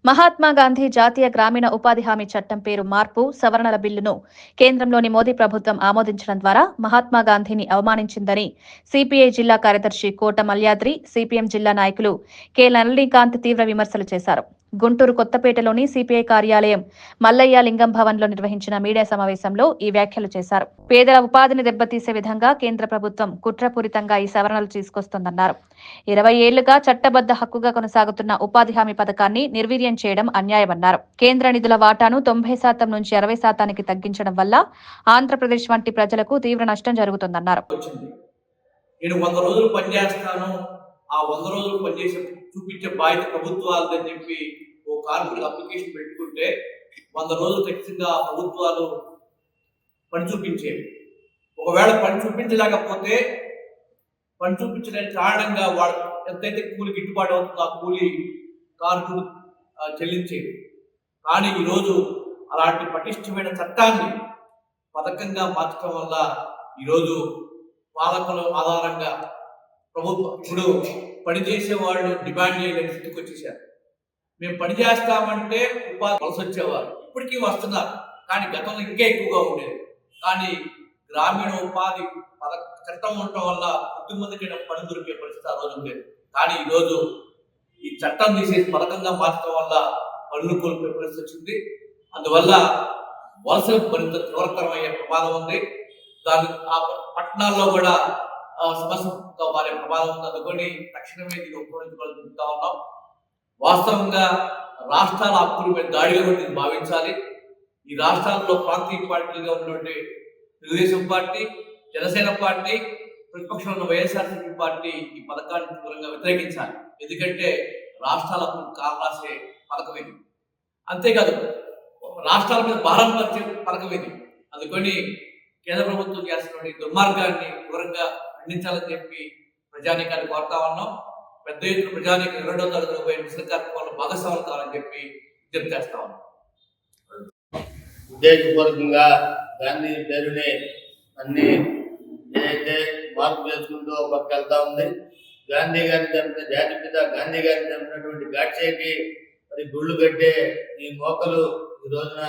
మహాత్మా గాంధీ జాతీయ గ్రామీణ ఉపాధి హామీ చట్టం పేరు మార్పు సవరణల బిల్లును కేంద్రంలోని మోదీ ప్రభుత్వం ఆమోదించడం ద్వారా మహాత్మా గాంధీని అవమానించిందని సిపిఐ జిల్లా కార్యదర్శి కోట మల్యాద్రి, సిపిఎం జిల్లా నాయకులు కె నళినీకాంత్ తీవ్ర విమర్శలు చేశారు. గుంటూరు కొత్తపేటలోని సిపిఐ కార్యాలయం మల్లయ్య లింగం భవన్లో నిర్వహించిన మీడియా సమావేశంలో ఈ వ్యాఖ్యలు చేశారు. పేదల ఉపాధిని దెబ్బతీసే విధంగా కేంద్ర ప్రభుత్వం కుట్రపూరితంగా ఈ సవరణలు తీసుకొస్తోందన్నారు. 20 ఏళ్లుగా చట్టబద్ద హక్కుగా కొనసాగుతున్న ఉపాధి హామీ పథకాన్ని నిర్వీర్యం చేయడం అన్యాయమన్నారు. కేంద్ర నిధుల వాటాను 90% నుంచి 60%కి తగ్గించడం వల్ల ఆంధ్రప్రదేశ్ వంటి ప్రజలకు తీవ్ర నష్టం జరుగుతుందన్నారు. నేను 100 రోజులు పనిచేస్తాను, ఆ 100 రోజులు పనిచేసి చూపించే బాధ్యత ప్రభుత్వాలని చెప్పి ఓ కార్మికుడు అప్లికేషన్ పెట్టుకుంటే 100 రోజులు ఖచ్చితంగా ప్రభుత్వాలు పని చూపించేవి. ఒకవేళ పని చూపించలేకపోతే పని చూపించడానికి కారణంగా వాడు ఎంతైతే కూలి గిట్టుబాటు అవుతుందో ఆ కూలి కార్మికుడు చెల్లించేది. కానీ ఈరోజు అలాంటి పటిష్టమైన చట్టాన్ని పథకంగా మార్చడం వల్ల ఈరోజు పాలకుల ఆధారంగా ప్రభుత్వం ఇప్పుడు పనిచేసే వాళ్ళు డిమాండ్ చేయలేని స్థితికి వచ్చేసారు. మేము పని చేస్తామంటే ఉపాధి వలస వచ్చేవారు, ఇప్పటికీ వస్తున్నారు, కానీ గతంలో ఇంకా ఎక్కువగా ఉండేది. కానీ గ్రామీణ ఉపాధి చట్టం ఉండటం వల్ల కొద్దిమందికి పని దొరికే పరిస్థితి ఆ రోజు ఉండేది. కానీ ఈరోజు ఈ చట్టం తీసేసి పథకంగా మార్చడం వల్ల పనులు కోల్పోయే పరిస్థితి వచ్చింది. అందువల్ల వలసలు మరింత తీవ్రతరం అయ్యే ప్రమాదం ఉంది. దాని ఆ పట్టణాల్లో కూడా సమస్యగా మారే ప్రమాదం ఉంది. అందుకని తక్షణమే దీన్ని ఉపయోగించుకోవాలనుకుంటా ఉన్నాం. వాస్తవంగా రాష్ట్రాల హక్కుల మీద దాడిగా కూడా దీన్ని భావించాలి. ఈ రాష్ట్రాల్లో ప్రాంతీయ పార్టీలుగా ఉన్నటువంటి తెలుగుదేశం పార్టీ, జనసేన పార్టీ, ప్రతిపక్షంలో ఉన్న వైఎస్ఆర్సీపీ పార్టీ ఈ పథకాన్ని తీవ్రంగా వ్యతిరేకించాలి. ఎందుకంటే రాష్ట్రాల హక్కులు కావాల్సే పథకం ఇది. అంతేకాదు రాష్ట్రాల మీద భారం పరిచే పథకం ఇది. అందుకని కేంద్ర ప్రభుత్వం చేస్తున్న దుర్మార్గాన్ని తీవ్రంగా ఖండించాలని చెప్పి ప్రజానీకాన్ని కోరుతా ఉన్నాం. పెద్ద ఎత్తున ప్రజానీకం 2వ తరగతి నిరసన కార్యక్రమంలో భాగస్వాములు కావాలని చెప్పి విజ్ఞప్తి చేస్తా ఉన్నాం. ఉద్దేశపూర్వకంగా గాంధీ పేరుని అన్ని ఏదైతే మార్పు చేసుకుంటూ పక్క వెళ్తా ఉంది. గాంధీ గారిని చంపిన జాతిపిత గాంధీ గారిని చంపినటువంటి గాడ్సేకి మరి గుళ్ళు కట్టే ఈ మోకలు ఈ రోజున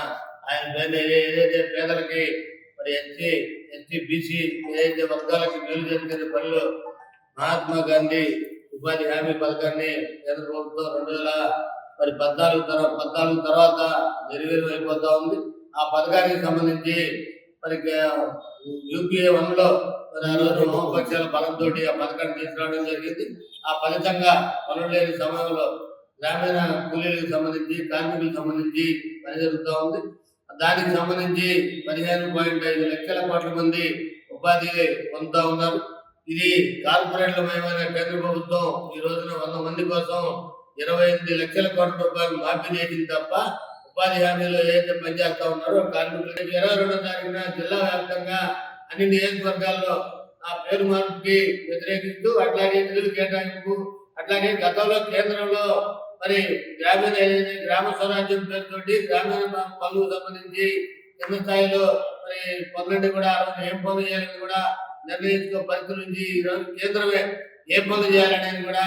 ఆయన పైన ఏదైతే పేదలకి మరి ఎస్టీ బీసీ ఏదైతే వర్గాలకి మేలు జరిగే పనులు మహాత్మా గాంధీ ఉపాధి హామీ పథకాన్ని కేంద్ర ప్రభుత్వం 2014 తర్వాత నిర్వీర్యం అయిపోతా ఉంది. ఆ పథకానికి సంబంధించి మరి యూపీఏ 1లో మరి ఆ రోజు వామపక్షాల బలంతో ఆ పథకాన్ని తీసుకురావడం జరిగింది. ఆ ఫలితంగా పనులు లేని సమయంలో గ్రామీణ కూలీలకు సంబంధించి కార్మికులకు సంబంధించి పని జరుగుతూ ఉంది. దానికి సంబంధించి 15.5 లక్షల కోట్ల మంది ఉపాధి పొందుతూ ఉన్నారు. ఇది కార్పొరేట్లమయమైన కేంద్ర ప్రభుత్వం ఈ రోజున 100 మంది కోసం 28 లక్షల కోట్ల రూపాయలు మాఫీ చేసింది తప్ప ఉపాధి హామీలో ఏదైతే పనిచేస్తా ఉన్నారో కార్మికులకు 22వ తారీఖున జిల్లా వ్యాప్తంగా అన్ని నియోజకవర్గాల్లో ఆ పేరు మార్పుకి వ్యతిరేకిస్తూ అట్లాగే నిధులు కేటాయింపు, అట్లాగే గతంలో కేంద్రంలో మరి గ్రామ స్వరాజ్యం పేరుతోటి గ్రామీణ పనులకు సంబంధించి కింద స్థాయిలో మరి పనులన్నీ కూడా ఏం పనులు చేయాలని కూడా నిర్ణయించుకో పరిస్థితి నుంచి ఈరోజు కేంద్రమే ఏ పనులు చేయాలనేది కూడా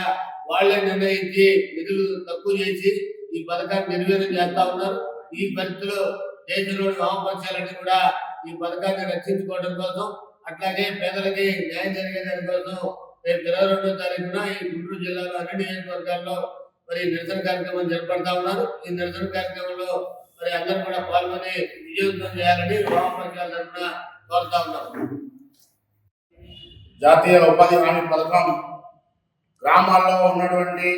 వాళ్లే నిర్ణయించి నిధులు తక్కువ చేసి ఈ పథకాన్ని నిర్వీర్యం చేస్తా ఉన్నారు. ఈ పరిస్థితిలో దేశంలోని వామపక్షాలన్నీ కూడా ఈ పథకాన్ని రక్షించుకోవడం కోసం, అట్లాగే పేదలకి న్యాయం జరిగేదాని కోసం రేపు 22వ తారీఖున ఈ గుంటూరు జిల్లాలో అన్ని నియోజకవర్గాల్లో మరి నిరసన కార్యక్రమం చేపడతా ఉన్నారు. ఈ నిరసన కార్యక్రమంలో మరి అందరూ కూడా పాల్గొని విజయవంతం చేయాలని వామపక్షాల తరఫున కోరుతా ఉన్నారు. జాతీయ ఉపాధి హామీ పథకం గ్రామాల్లో ఉన్నటువంటి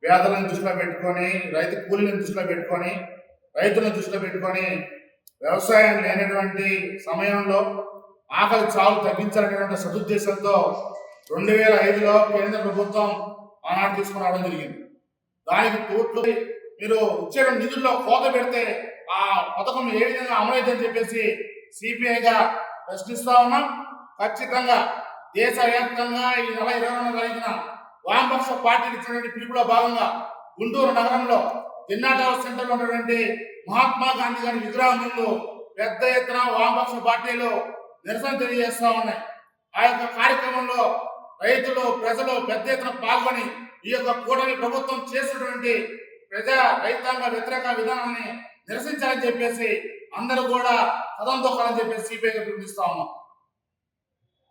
పేదలను దృష్టిలో పెట్టుకొని, రైతు కూలీలను దృష్టిలో పెట్టుకొని, రైతులను దృష్టిలో పెట్టుకొని వ్యవసాయం లేనటువంటి సమయంలో ఆకలి చావు తగ్గించాలనేటువంటి సదుద్దేశంతో 2005లో కేంద్ర ప్రభుత్వం ఆనాడు తీసుకుని రావడం జరిగింది. దానికి కోట్లు మీరు ఇచ్చే నిధుల్లో కోత పెడితే ఆ పథకం ఏ విధంగా అమలైందని చెప్పేసి సిపిఐగా ప్రశ్నిస్తా ఉన్నాం. ఖచ్చితంగా దేశవ్యాప్తంగా ఈ నెల 22వ తారీఖున వామపక్ష పార్టీకి ఇచ్చినటువంటి పిలుపులో భాగంగా గుంటూరు నగరంలో జిన్నా టవర్ సెంటర్లో ఉన్నటువంటి మహాత్మా గాంధీ గారి విగ్రహం ముందు పెద్ద ఎత్తున వామపక్ష పార్టీలు నిరసన తెలియజేస్తా ఉన్నాయి. ఆ యొక్క కార్యక్రమంలో రైతులు, ప్రజలు పెద్ద ఎత్తున పాల్గొని ఈ యొక్క కూటమి ప్రభుత్వం చేసినటువంటి రైతాంగ వ్యతిరేక విధానాన్ని నిరసించాలని చెప్పేసి అందరూ కూడా కథం తొక్కాలని చెప్పేసి సిపిఐగా పిలుపునిస్తా ఉన్నాం.